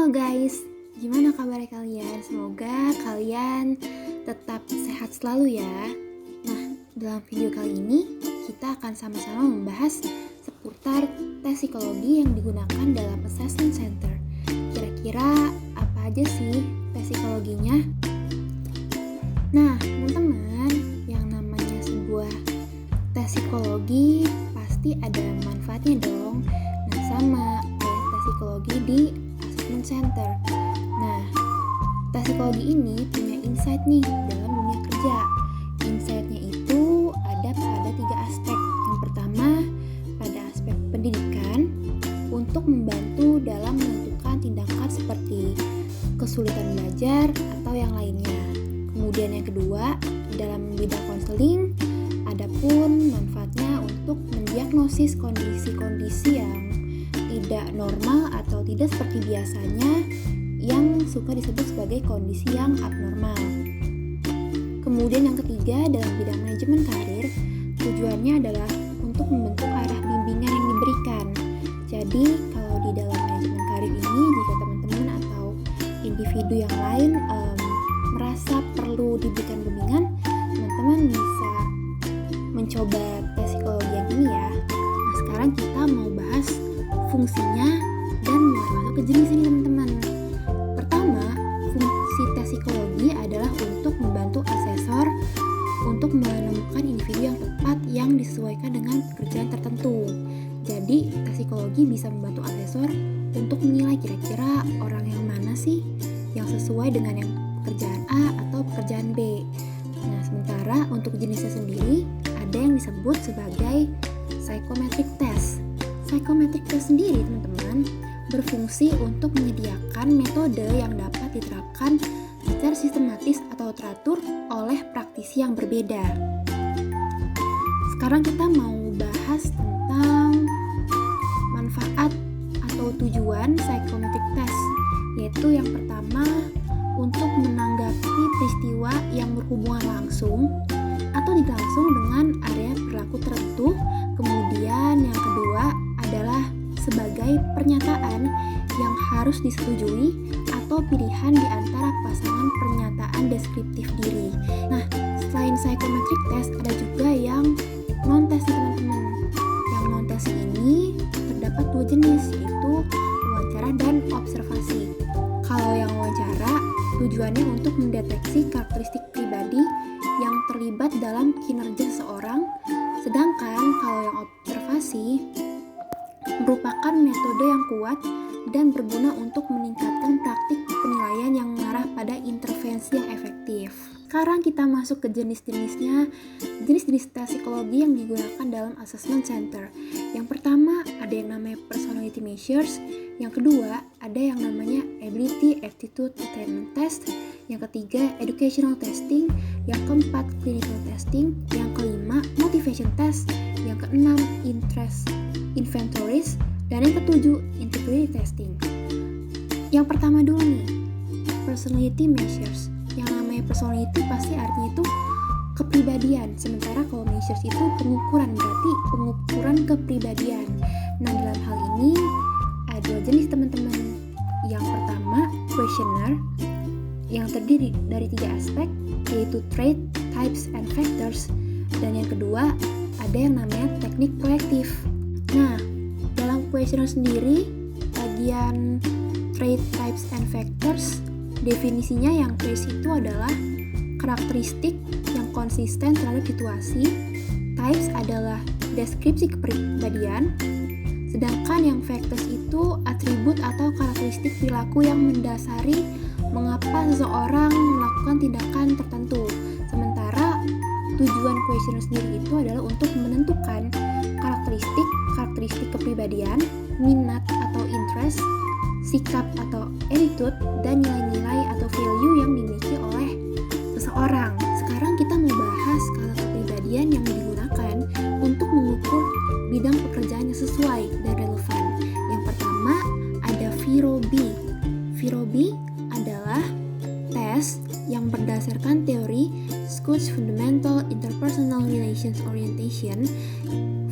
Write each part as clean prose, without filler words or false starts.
Halo guys, gimana kabar kalian? Semoga kalian tetap sehat selalu ya. Nah, dalam video kali ini kita akan sama-sama membahas seputar tes psikologi yang digunakan dalam assessment center. Kira-kira apa aja sih tes psikologinya? Nah, teman-teman, yang namanya sebuah tes psikologi pasti ada manfaatnya dong. Nah, sama kayak tes psikologi di assessment center. Nah, tes psikologi ini punya insight nih dalam dunia kerja. Insight-nya itu ada pada 3 aspek. Yang pertama, pada aspek pendidikan untuk membantu dalam menentukan tindakan seperti kesulitan belajar atau yang lainnya. Kemudian yang kedua, dalam bidang konseling, adapun manfaatnya untuk mendiagnosis kondisi-kondisi yang tidak normal atau tidak seperti biasanya yang suka disebut sebagai kondisi yang abnormal. Kemudian yang ketiga, dalam bidang manajemen karir, tujuannya adalah untuk membentuk arah bimbingan yang diberikan. Jadi kalau di dalam manajemen karir ini, jika teman-teman atau individu yang lain merasa perlu diberikan bimbingan, teman-teman bisa mencoba tes psikologi yang ini ya. Nah, sekarang kita mau bahas fungsinya dan mulai masuk ke jenisnya nih teman-teman. Pertama, fungsi tes psikologi adalah untuk membantu asesor untuk menemukan individu yang tepat yang disesuaikan dengan pekerjaan tertentu. Jadi, tes psikologi bisa membantu asesor untuk menilai kira-kira orang yang mana sih yang sesuai dengan yang pekerjaan A atau pekerjaan B. Nah, sementara untuk jenisnya sendiri ada yang disebut sebagai psychometric test. Psychometric test sendiri, teman-teman, berfungsi untuk menyediakan metode yang dapat diterapkan secara sistematis atau teratur oleh praktisi yang berbeda. Sekarang kita mau bahas tentang manfaat atau tujuan psychometric test, yaitu yang pertama, untuk menanggapi peristiwa yang berhubungan langsung atau tidak langsung dengan area perilaku tertentu. Kemudian yang kedua adalah sebagai pernyataan yang harus disetujui atau pilihan di antara pasangan pernyataan deskriptif diri. Nah, selain psychometric test ada juga yang non-test teman-teman. Yang non-test ini terdapat 2 jenis, yaitu wawancara dan observasi. Kalau yang wawancara tujuannya untuk mendeteksi karakteristik pribadi yang terlibat dalam kinerja seseorang, sedangkan kalau yang observasi merupakan metode yang kuat dan berguna untuk meningkatkan praktik penilaian yang mengarah pada intervensi yang efektif. Sekarang kita masuk ke jenis-jenisnya, jenis-jenis tes psikologi yang digunakan dalam assessment center. Yang pertama ada yang namanya personality measures, yang kedua ada yang namanya ability aptitude attainment test, yang ketiga educational testing, yang keempat clinical testing, yang kelima motivation test, yang keenam interest inventories, dan yang ketujuh integrity testing. Yang pertama dulu nih, personality measures. Yang namanya personality pasti artinya itu kepribadian, sementara kalau measures itu pengukuran, berarti pengukuran kepribadian. Nah, dalam hal ini ada 2 jenis teman-teman. Yang pertama questionnaire yang terdiri dari 3 aspek, yaitu trait, types, and factors. Dan yang kedua ada yang namanya teknik proaktif. Nah, dalam questionnaire sendiri bagian trait, types, and factors, definisinya yang traits itu adalah karakteristik yang konsisten terhadap situasi, types adalah deskripsi kepribadian, sedangkan yang factors itu atribut atau karakteristik perilaku yang mendasari mengapa seseorang melakukan tindakan tertentu. Sementara tujuan questionnaire sendiri itu adalah untuk menentukan karakteristik kepribadian, minat atau interest, sikap atau attitude, dan nilai-nilai atau value yang dimiliki oleh seseorang. Sekarang kita mau bahas skala kepribadian yang digunakan untuk mengukur bidang pekerjaan yang sesuai dan relevan. Yang pertama ada VIRO-B. VIRO-B adalah tes yang berdasarkan teori Schutz Fundamental Interpersonal Relations Orientation.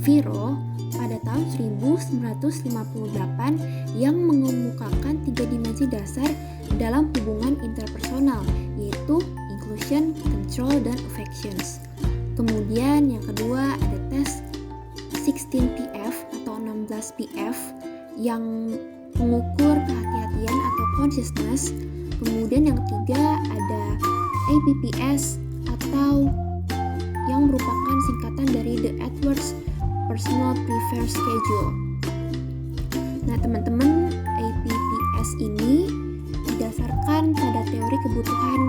VIRO pada tahun 1986 yang mengemukakan 3 dimensi dasar dalam hubungan interpersonal, yaitu inclusion, control, dan affections. Kemudian yang kedua ada tes 16PF atau 16PF yang mengukur kehati-hatian atau consciousness. Kemudian yang ketiga ada APPS atau yang merupakan singkatan dari The Edwards Personal Preferred Schedule. Nah teman-teman, APPS ini didasarkan pada teori kebutuhan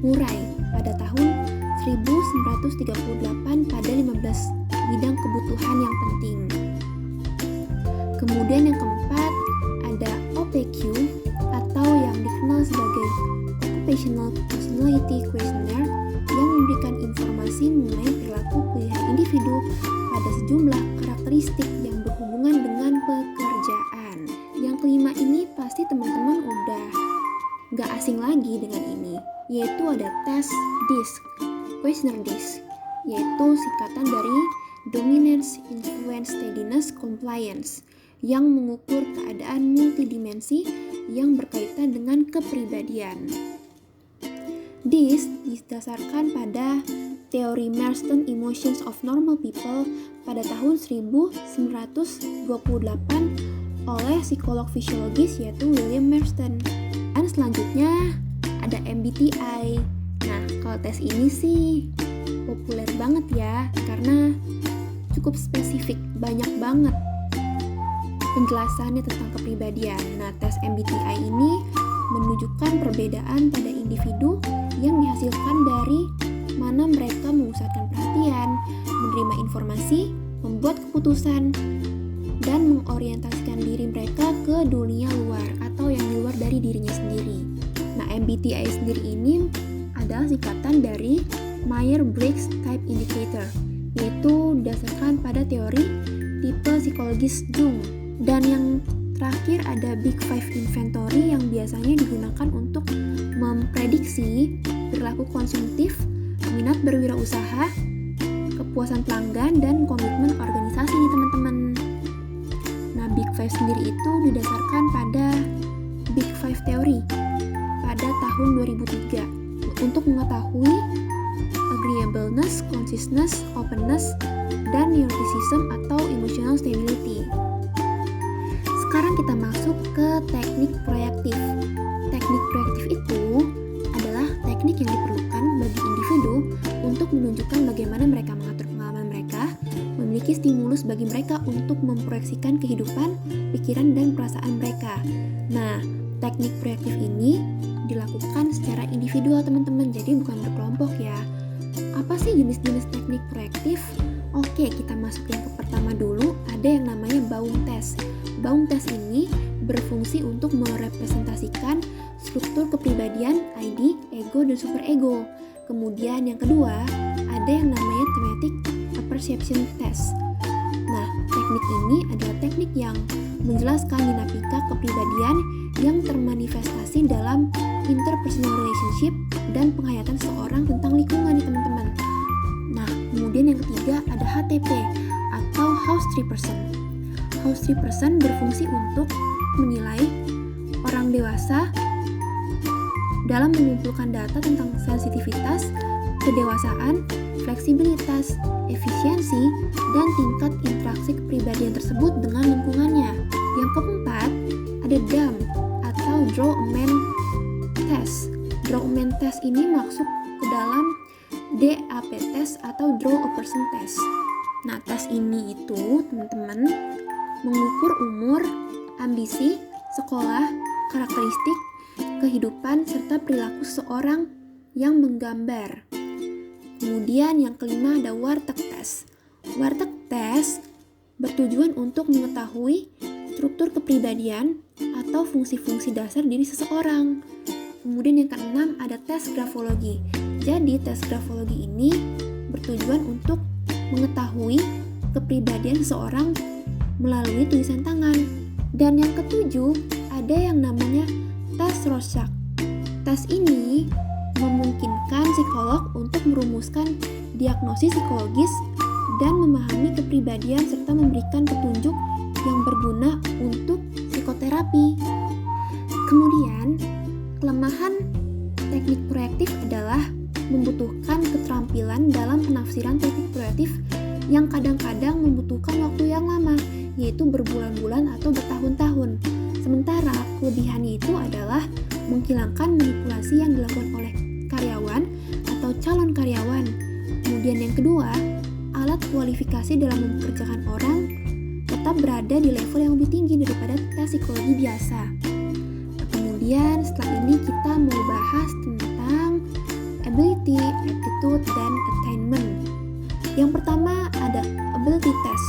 Murray pada tahun 1938 pada 15 bidang kebutuhan yang penting. Kemudian yang keempat ada OPQ atau yang dikenal sebagai Occupational Personality Questionnaire yang memberikan informasi mengenai perilaku pilihan individu pada sejumlah karakteristik yang berhubungan dengan pekerjaan. Yang kelima ini pasti teman-teman udah gak asing lagi dengan ini, yaitu ada tes DISC, Questionnaire DISC, yaitu singkatan dari Dominance, Influence, Steadiness, Compliance, yang mengukur keadaan multidimensi yang berkaitan dengan kepribadian. DISC didasarkan pada teori Marston Emotions of Normal People pada tahun 1928 oleh psikolog fisiologis yaitu William Marston. Dan selanjutnya ada MBTI. Nah, kalau tes ini sih populer banget ya, karena cukup spesifik, banyak banget penjelasannya tentang kepribadian. Nah, tes MBTI ini menunjukkan perbedaan pada individu yang dihasilkan dari mana mereka mengusatkan perhatian, menerima informasi, membuat keputusan, dan mengorientasikan diri mereka ke dunia luar atau yang di luar dari dirinya sendiri. Nah, MBTI sendiri ini adalah singkatan dari Myers-Briggs Type Indicator, yaitu berdasarkan pada teori tipe psikologis Jung. Dan yang terakhir ada Big Five Inventory yang biasanya digunakan untuk memprediksi perilaku konsumtif, minat berwirausaha, kepuasan pelanggan, dan komitmen organisasi nih teman-teman. Nah, Big Five sendiri itu didasarkan pada Big Five Theory pada tahun 2003 untuk mengetahui agreeableness, consciousness, openness, dan neuroticism atau emotional stability. Sekarang kita masuk ke teknik proaktif. Teknik proaktif itu adalah teknik yang diperlukan bagi individu untuk menunjukkan bagaimana mereka mengatur pengalaman mereka, memiliki stimulus bagi mereka untuk memproyeksikan kehidupan, pikiran, dan perasaan mereka. Nah, teknik proaktif ini dilakukan secara individual teman-teman, jadi bukan berkelompok ya. Apa sih jenis-jenis teknik proaktif? Oke, kita masuk yang ke pertama dulu, ada yang namanya Baum Test. Baum Test ini berfungsi untuk merepresentasikan struktur kepribadian, ID, ego, dan superego. Kemudian yang kedua, ada yang namanya Thematic Perception Test. Nah, teknik ini adalah teknik yang menjelaskan dinamika kepribadian yang termanifestasi dalam interpersonal relationship dan penghayatan seorang tentang lingkungan nih teman-teman. Nah, kemudian yang ketiga ada HTP atau House Tree Person. House Tree Person berfungsi untuk menilai orang dewasa dalam mengumpulkan data tentang sensitivitas, kedewasaan, fleksibilitas, efisiensi, dan tingkat interaksi kepribadian tersebut dengan lingkungannya. Yang keempat, ada DAM atau Draw a Man Test. Draw a Man Test ini masuk ke dalam DAP Test atau Draw a Person Test. Nah, tes ini itu teman-teman mengukur umur, ambisi, sekolah, karakteristik, kehidupan, serta perilaku seseorang yang menggambar. Kemudian yang kelima ada Warteg Test. Warteg Test bertujuan untuk mengetahui struktur kepribadian atau fungsi-fungsi dasar diri seseorang. Kemudian yang keenam ada tes grafologi. Jadi tes grafologi ini bertujuan untuk mengetahui kepribadian seseorang melalui tulisan tangan. Dan yang ketujuh ada yang namanya tes Rorschach. Tes ini memungkinkan psikolog untuk merumuskan diagnosis psikologis dan memahami kepribadian serta memberikan petunjuk yang berguna untuk psikoterapi. Kemudian, kelemahan teknik proyektif adalah membutuhkan keterampilan dalam penafsiran teknik proyektif yang kadang-kadang membutuhkan waktu yang lama, yaitu berbulan-bulan atau bertahun-tahun. Sementara kelebihannya itu adalah menghilangkan manipulasi yang dilakukan oleh karyawan atau calon karyawan. Kemudian yang kedua, alat kualifikasi dalam mempekerjakan orang tetap berada di level yang lebih tinggi daripada tes psikologi biasa. Kemudian setelah ini kita mau bahas tentang ability, aptitude, dan attainment. Yang pertama ada ability test.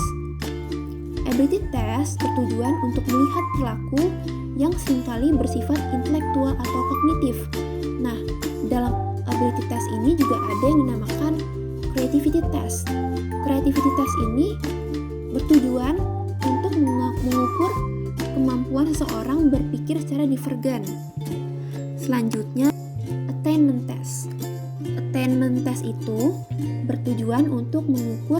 Ability test bertujuan untuk melihat perilaku yang seringkali bersifat intelektual atau kognitif. Nah, dalam ability test ini juga ada yang dinamakan creativity test. Creativity test ini bertujuan untuk mengukur kemampuan seseorang berpikir secara divergen. Selanjutnya, attainment test. Attainment test itu bertujuan untuk mengukur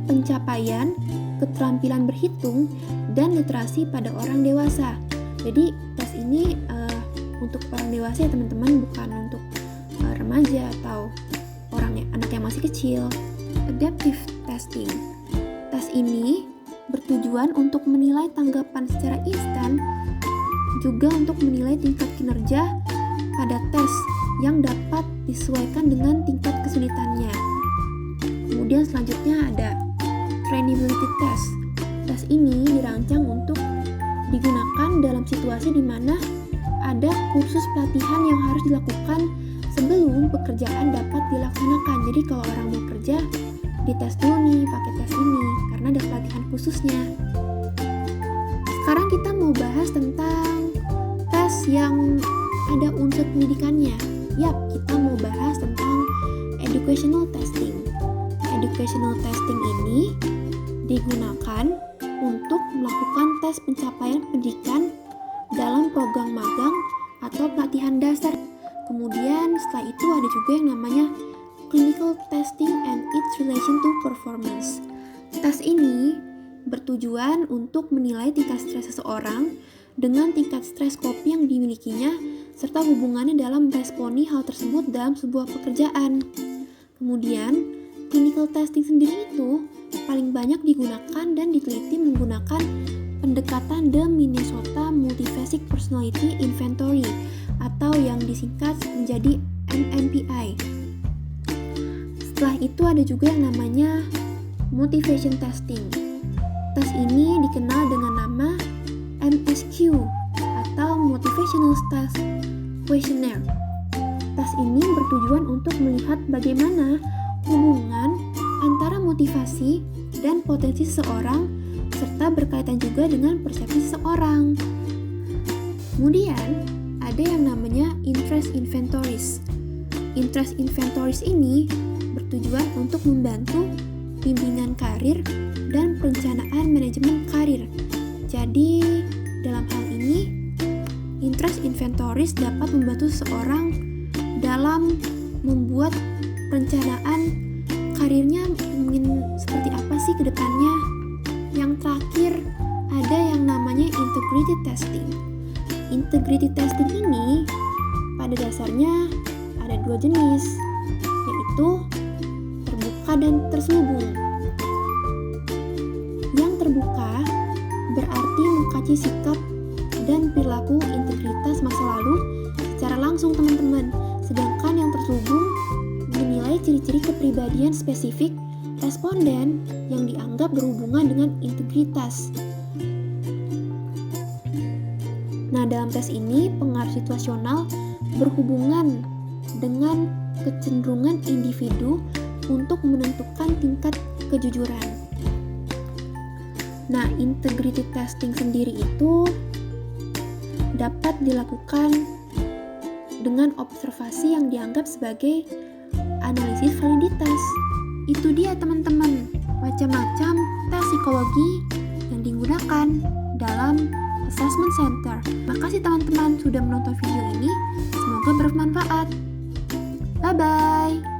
pencapaian, keterampilan berhitung, dan literasi pada orang dewasa. Jadi tes ini untuk orang dewasa ya teman-teman, bukan untuk remaja atau anak yang masih kecil. Adaptive testing. Tes ini bertujuan untuk menilai tanggapan secara instan, juga untuk menilai tingkat kinerja pada tes yang dapat disesuaikan dengan tingkat kesulitannya. Kemudian selanjutnya ada trainability test. Tes ini dirancang untuk digunakan dalam situasi di mana ada kursus pelatihan yang harus dilakukan sebelum pekerjaan dapat dilaksanakan. Jadi kalau orang mau kerja, dites dulu nih pakai tes ini karena ada pelatihan khususnya. Sekarang kita mau bahas tentang tes yang ada unsur pendidikannya. Yap, kita mau bahas tentang educational testing. Educational testing ini digunakan untuk melakukan tes pencapaian pendidikan dalam program magang atau pelatihan dasar. Kemudian setelah itu ada juga yang namanya clinical testing and its relation to performance. Tes ini bertujuan untuk menilai tingkat stres seseorang dengan tingkat stres kopi yang dimilikinya serta hubungannya dalam meresponi hal tersebut dalam sebuah pekerjaan. Kemudian, clinical testing sendiri itu paling banyak digunakan dan diteliti menggunakan pendekatan The Minnesota Multiphasic Personality Inventory atau yang disingkat menjadi MMPI. Setelah itu ada juga yang namanya motivation testing. Tes ini dikenal dengan nama MSQ atau Motivational Stress Questionnaire. Tes ini bertujuan untuk melihat bagaimana hubungan antara motivasi dan potensi seseorang serta berkaitan juga dengan persepsi seseorang. Kemudian ada yang namanya interest inventories. Interest inventories ini bertujuan untuk membantu bimbingan karir dan perencanaan manajemen karir. Jadi, dalam hal ini, interest inventories dapat membantu seseorang dalam membuat perencanaan karirnya ingin seperti apa sih ke depannya. Yang terakhir, ada yang namanya integrity testing. Integrity testing ini pada dasarnya ada dua jenis, yaitu terbuka dan terselubung. Yang terbuka berarti mengkaji sikap dan perilaku integritas masa lalu secara langsung teman-teman. Sedangkan yang terselubung menilai ciri-ciri kepribadian spesifik responden yang dianggap berhubungan dengan integritas. Nah, dalam tes ini pengaruh situasional berhubungan dengan kecenderungan individu untuk menentukan tingkat kejujuran. Nah, integrity testing sendiri itu dapat dilakukan dengan observasi yang dianggap sebagai analisis validitas. Itu dia teman-teman, macam-macam tes psikologi yang digunakan dalam assessment center. Makasih teman-teman sudah menonton video ini, semoga bermanfaat. Bye-bye.